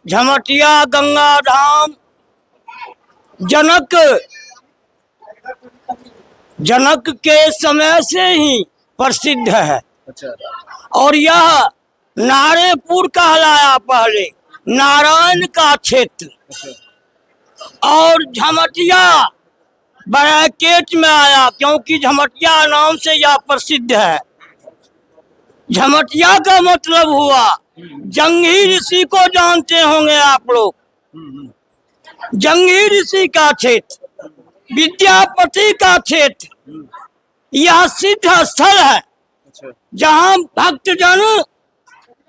झमटिया गंगा धाम जनक के समय से ही प्रसिद्ध है। अच्छा। और यह नारेपुर कहलाया पहले, नारायण का क्षेत्र। अच्छा। और झमटिया ब्रैकेट में आया क्योंकि झमटिया नाम से यह प्रसिद्ध है। झमटिया का मतलब हुआ जंगी ऋषि को जानते होंगे आप लोग। जंगी ऋषि का क्षेत्र, विद्यापति का क्षेत्र, यह सिद्ध स्थल है जहाँ भक्तजन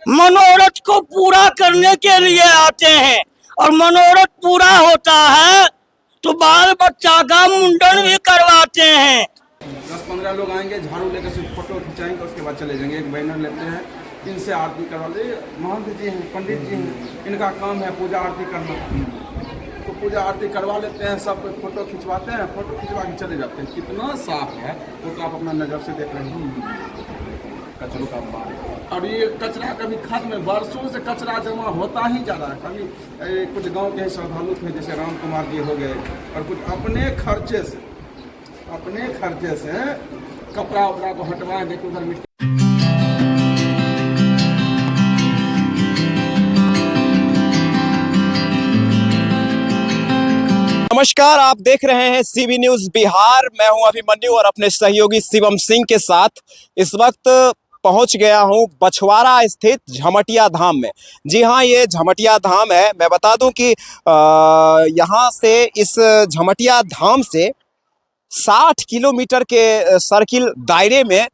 मनोरथ को पूरा करने के लिए आते हैं। और मनोरथ पूरा होता है तो बाल बच्चा का मुंडन भी करवाते हैं। 10-15 लोग आएंगे, झाड़ू लेकर सिर्फ फोटो खिंचाएंगे, उसके बाद चले जाएंगे। एक बैनर लेते हैं, इनसे आरती करवा दे। महंत जी हैं, पंडित जी हैं, इनका काम है पूजा आरती करना। तो पूजा आरती करवा लेते हैं, सब फोटो खिंचवाते हैं, फोटो खिंचवा के चले जाते हैं। कितना साफ है फोटो आप अपना नज़र से देख रहे हैं। कचरों का बाढ़, और ये कचरा कभी खत्म, वर्षों से कचरा जमा होता ही जा रहा है। कभी कुछ गांव के श्रद्धालु थे जैसे राम कुमार जी हो गए, और कुछ अपने खर्चे से कपड़ा उपड़ा को हटवाए, देखो उधर मिट्टी। नमस्कार, आप देख रहे हैं सीबी न्यूज बिहार। मैं हूं अभिमन्यु और अपने सहयोगी शिवम सिंह के साथ इस वक्त पहुंच गया हूं बछवाड़ा स्थित झमटिया धाम में। जी हां, ये झमटिया धाम है। मैं बता दूं कि यहां से इस झमटिया धाम से 60 किलोमीटर के सर्किल दायरे में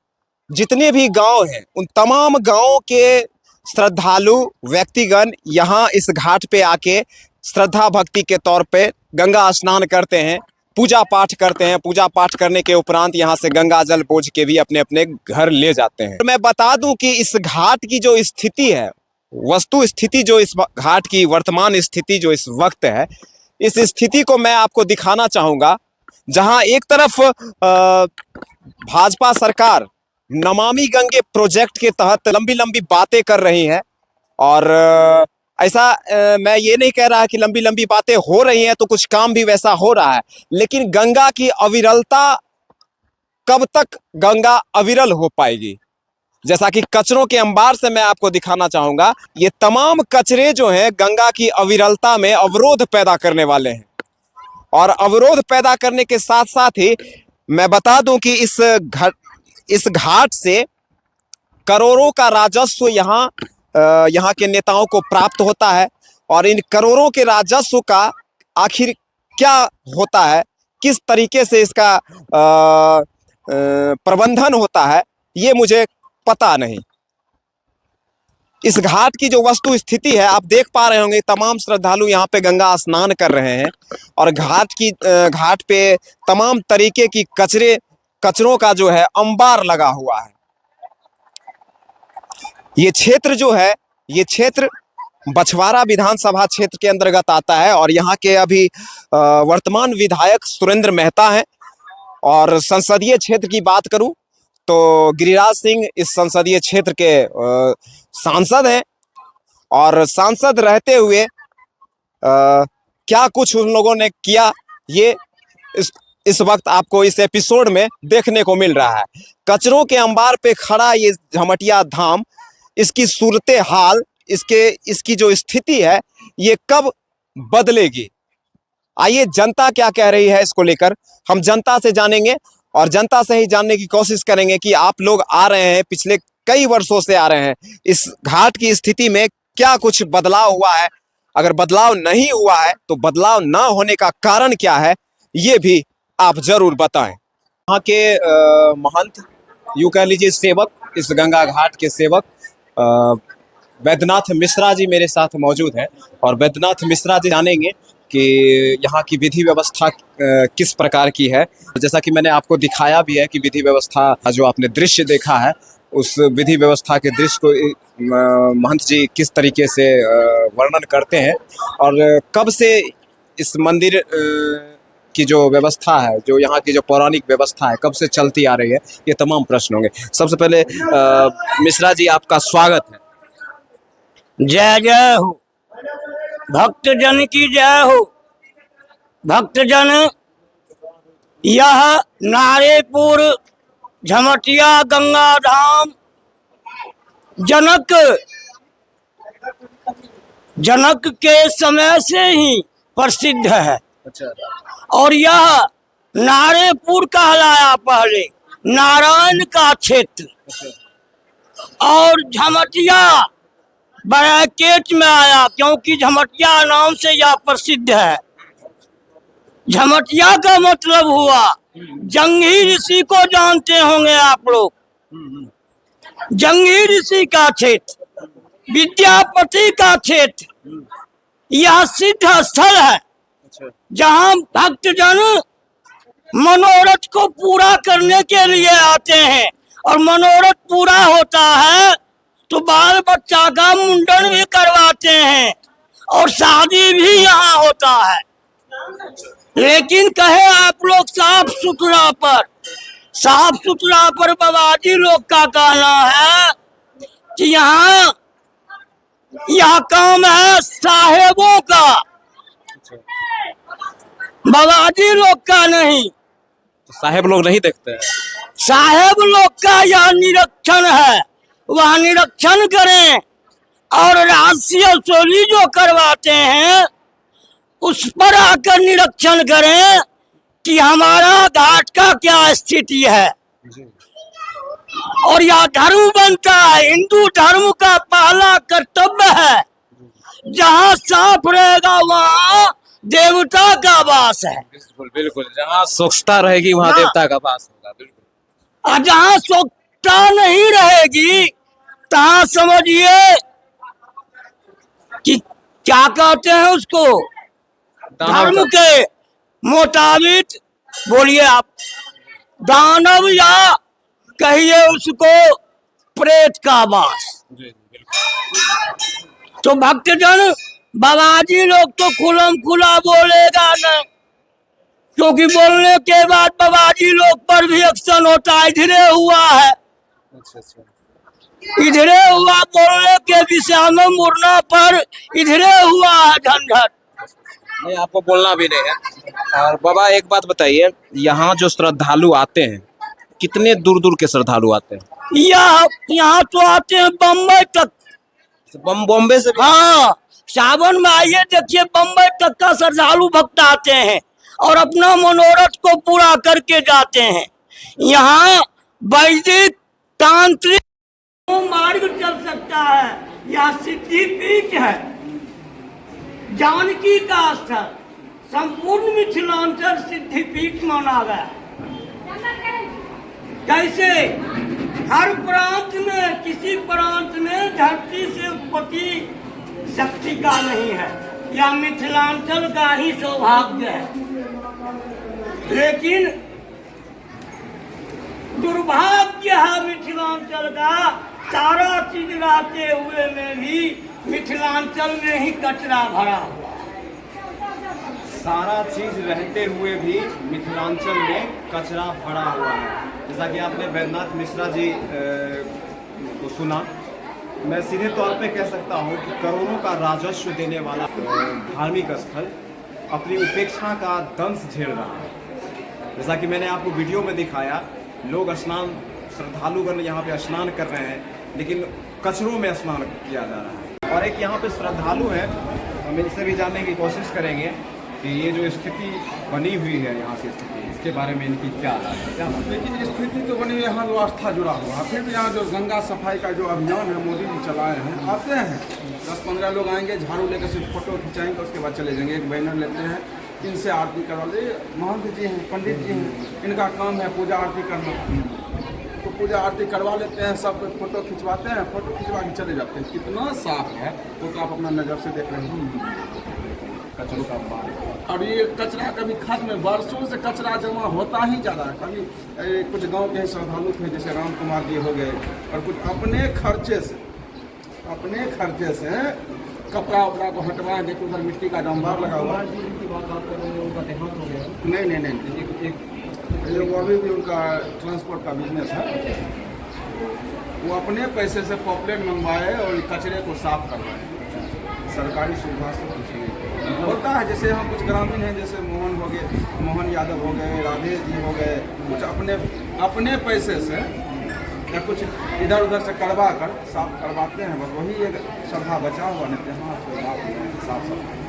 जितने भी गांव हैं, उन तमाम गांवों के श्रद्धालु व्यक्तिगण यहाँ इस घाट पे आके श्रद्धा भक्ति के तौर पे गंगा स्नान करते हैं, पूजा पाठ करते हैं। पूजा पाठ करने के उपरांत यहाँ से गंगा जल बोझ के भी अपने अपने घर ले जाते हैं। मैं बता दूं कि इस घाट की जो स्थिति है, वस्तु स्थिति जो इस घाट की वर्तमान स्थिति जो इस वक्त है, इस स्थिति को मैं आपको दिखाना चाहूँगा। जहाँ एक तरफ भाजपा सरकार नमामि गंगे प्रोजेक्ट के तहत लंबी लंबी बातें कर रही है, और ऐसा मैं ये नहीं कह रहा कि लंबी लंबी बातें हो रही हैं तो कुछ काम भी वैसा हो रहा है, लेकिन गंगा की अविरलता, कब तक गंगा अविरल हो पाएगी? जैसा कि कचरों के अंबार से मैं आपको दिखाना चाहूंगा, ये तमाम कचरे जो हैं गंगा की अविरलता में अवरोध पैदा करने वाले हैं। और अवरोध पैदा करने के साथ साथ ही मैं बता दूं कि इस घाट से करोड़ों का राजस्व यहाँ के नेताओं को प्राप्त होता है। और इन करोड़ों के राजस्व का आखिर क्या होता है, किस तरीके से इसका प्रबंधन होता है, ये मुझे पता नहीं। इस घाट की जो वस्तु स्थिति है, आप देख पा रहे होंगे, तमाम श्रद्धालु यहाँ पे गंगा स्नान कर रहे हैं, और घाट पे तमाम तरीके की कचरों का जो है अंबार लगा हुआ है। ये क्षेत्र जो है, ये क्षेत्र बछवाड़ा विधानसभा क्षेत्र के अंतर्गत आता है। और यहाँ के अभी वर्तमान विधायक सुरेंद्र मेहता हैं। और संसदीय क्षेत्र की बात करूं तो गिरिराज सिंह इस संसदीय क्षेत्र के सांसद हैं। और सांसद रहते हुए क्या कुछ उन लोगों ने किया, ये इस वक्त आपको इस एपिसोड में देखने को मिल रहा है। कचरों के अंबार पे खड़ा ये झमटिया धाम, इसकी सूरत हाल, इसकी जो स्थिति है, ये कब बदलेगी? आइए जनता क्या कह रही है इसको लेकर हम जनता से जानेंगे, और जनता से ही जानने की कोशिश करेंगे कि आप लोग आ रहे हैं, पिछले कई वर्षों से आ रहे हैं, इस घाट की स्थिति में क्या कुछ बदलाव हुआ है? अगर बदलाव नहीं हुआ है तो बदलाव ना होने का कारण क्या है, ये भी आप जरूर बताएं। यहाँ के महंत, यूं कह लीजिए सेवक, इस गंगा घाट के सेवक वैद्यनाथ मिश्रा जी मेरे साथ मौजूद है। और वैद्यनाथ मिश्रा जी जानेंगे कि यहाँ की विधि व्यवस्था किस प्रकार की है। जैसा कि मैंने आपको दिखाया भी है कि विधि व्यवस्था, जो आपने दृश्य देखा है, उस विधि व्यवस्था के दृश्य को महंत जी किस तरीके से वर्णन करते हैं, और कब से इस मंदिर की जो व्यवस्था है, जो यहाँ की जो पौराणिक व्यवस्था है, कब से चलती आ रही है, ये तमाम प्रश्न होंगे। सबसे पहले मिश्रा जी, आपका स्वागत है। जय जय हो। भक्तजन की जय हो। भक्तजन, यह नारेपुर झमटिया गंगा धाम जनक के समय से ही प्रसिद्ध है। अच्छा। और यह नारेपुर कहलाया पहले, नारायण का क्षेत्र। और झमटिया ब्रैकेट में आया क्योंकि झमटिया नाम से यह प्रसिद्ध है। झमटिया का मतलब हुआ, जंगी ऋषि को जानते होंगे आप लोग। जंगी ऋषि का क्षेत्र, विद्यापति का क्षेत्र, यह सिद्ध स्थल है जहाँ भक्तजन मनोरथ को पूरा करने के लिए आते हैं। और मनोरथ पूरा होता है तो बाल बच्चा का मुंडन भी करवाते हैं और शादी भी यहाँ होता है। लेकिन कहे आप लोग साफ सुथरा पर बाबाजी लोग का कहना है कि यहाँ यह काम है साहेबों का, बाबाजी लोग का नहीं। तो साहेब लोग नहीं देखते हैं। साहेब लोग का यह निरीक्षण है, वह निरीक्षण करें और राशि वसूली जो करवाते हैं उस पर आकर निरीक्षण करें कि हमारा घाट का क्या स्थिति है। और यह धर्म बनता है, हिंदू धर्म का पहला कर्तव्य है। जहाँ साफ रहेगा वहाँ देवता का वास है। बिल्कुल बिल्कुल, जहाँ स्वच्छता रहेगी वहाँ देवता का वास होगा। बिल्कुल। और जहाँ स्वच्छता नहीं रहेगी तहाँ समझिए कि क्या कहते हैं उसको, धर्म के मुताबिक बोलिए आप, दानव या कहिए उसको प्रेत का वास। तो भक्तजन, बाबाजी लोग तो खुलम खुला बोलेगा नहीं, क्योंकि बोलने के बाद बाबाजी लोग पर भी एक्शन होता है। इधरे हुआ है, इधरे हुआ, बोलने के विषय में मुड़ना पर इधरे हुआ है झंझट। नहीं, आपको बोलना भी नहीं है। और बाबा एक बात बताइए, यहाँ जो श्रद्धालु आते हैं, कितने दूर दूर के श्रद्धालु आते हैं? यहाँ तो आते हैं बम्बई तक। बॉम्बे से? हाँ, सावन में आइए देखिए, बम्बई तक का श्रद्धालु भक्त आते हैं और अपना मनोरथ को पूरा करके जाते हैं। यहाँ वैदिक तांत्रिक मार्ग चल सकता है। यह सिद्धिपीठ है, जानकी का स्थल, संपूर्ण मिथिलांचल सिद्धिपीठ माना गया। कैसे हर प्रांत में, किसी प्रांत में धरती से उत्पत्ति शक्ति का नहीं है, यह मिथिलांचल का ही सौभाग्य है। लेकिन दुर्भाग्य है मिथिलांचल का, सारा चीज रहते हुए में भी मिथिलांचल में ही कचरा भरा हुआ। सारा चीज रहते हुए भी मिथिलांचल में कचरा भरा हुआ है। जैसा कि आपने वैद्यनाथ मिश्रा जी को सुना, मैं सीधे तौर पे कह सकता हूँ कि करोड़ों का राजस्व देने वाला धार्मिक स्थल अपनी उपेक्षा का दंश झेल रहा है। जैसा कि मैंने आपको वीडियो में दिखाया, लोग स्नान, श्रद्धालुगण यहाँ पे स्नान कर रहे हैं, लेकिन कचरों में स्नान किया जा रहा है। और एक यहाँ पे श्रद्धालु हैं, हम इनसे भी जानने की कोशिश करेंगे कि ये जो स्थिति बनी हुई है यहाँ की स्थिति, इसके बारे में इनकी क्या राय है, क्या मतलब? लेकिन स्थिति तो बनी, यहाँ व्यवस्था जुड़ा हुआ है। फिर भी यहाँ जो गंगा सफाई का जो अभियान है मोदी जी चलाए हैं, आते हैं 10-15 लोग आएंगे, झाड़ू लेकर सिर्फ फोटो खिंचाएंगे, उसके बाद चले जाएंगे। एक बैनर लेते हैं, इनसे आरती करवा दे। महंत जी हैं, पंडित जी हैं, इनका काम है पूजा आरती करना, तो पूजा आरती करवा लेते हैं, सब फोटो खिंचवाते हैं, फोटो खिंचवा के चले जाते हैं। कितना साफ है वो तो आप अपना नज़र से देख रहे हैं। कचरों का मार, अब ये कचरा कभी खत्म में, वर्षों से कचरा जमा होता ही जा रहा है। कभी कुछ गांव के श्रद्धालु थे, जैसे राम कुमार जी हो गए, और कुछ अपने खर्चे से कपड़ा उपड़ा को हटवाए। देखो उधर मिट्टी का डंबार लगा हुआ। नहीं, वो अभी भी उनका ट्रांसपोर्ट का बिजनेस है। वो अपने पैसे से पॉपलेट मंगवाए और कचरे को साफ करवाए। सरकारी सुविधा से कुछ नहीं होता है। जैसे हम कुछ ग्रामीण हैं, जैसे मोहन हो गए, मोहन यादव हो गए, राधे जी हो गए, कुछ अपने पैसे से या कुछ इधर उधर से करवा कर साफ करवाते हैं, बस वही एक श्रद्धा बचा हुआ, नहीं तो यहाँ कोई बात नहीं है साफ सफाई।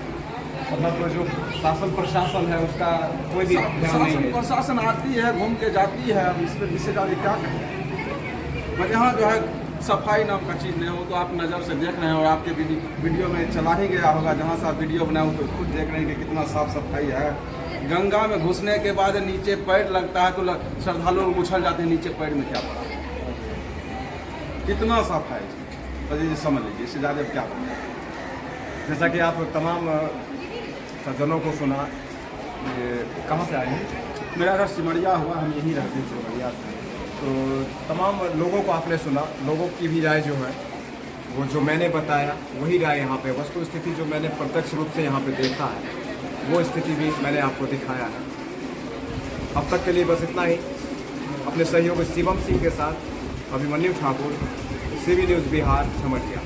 मतलब जो शासन प्रशासन है उसका कोई भी ध्यान नहीं शासन है। प्रशासन आती है, घूम के जाती है, अब इसमें इससे ज़्यादा क्या कहें। बट यहाँ जो है सफाई नाम का चीज़ नहीं, वो तो आप नज़र से देख रहे हैं, और आपके वीडियो में चला ही गया होगा, जहाँ से आप वीडियो बनाए तो खुद देख रहे हैं कि कितना साफ सफाई है। गंगा में घुसने के बाद नीचे पैर लगता है तो श्रद्धालु लोग उछल जाते हैं, नीचे पैर में क्या पड़ा, कितना सफाई तो ये समझ लीजिए, इससे ज़्यादा क्या पड़ा। जैसा कि आप तमाम सज्जनों को सुना, ये कहाँ से आए हैं? मेरा घर सिमरिया हुआ, हम यहीं रहते हैं सिमरिया से। तो तमाम लोगों को आपने सुना, लोगों की भी राय जो है वो जो मैंने बताया वही राय यहाँ पे, वस्तु स्थिति जो मैंने प्रत्यक्ष रूप से यहाँ पे देखा है वो स्थिति भी मैंने आपको दिखाया है। अब तक के लिए बस इतना ही। अपने सहयोगी शिवम सिंह के साथ अभिमन्यु ठाकुर, CB न्यूज़ बिहार, सिमरिया।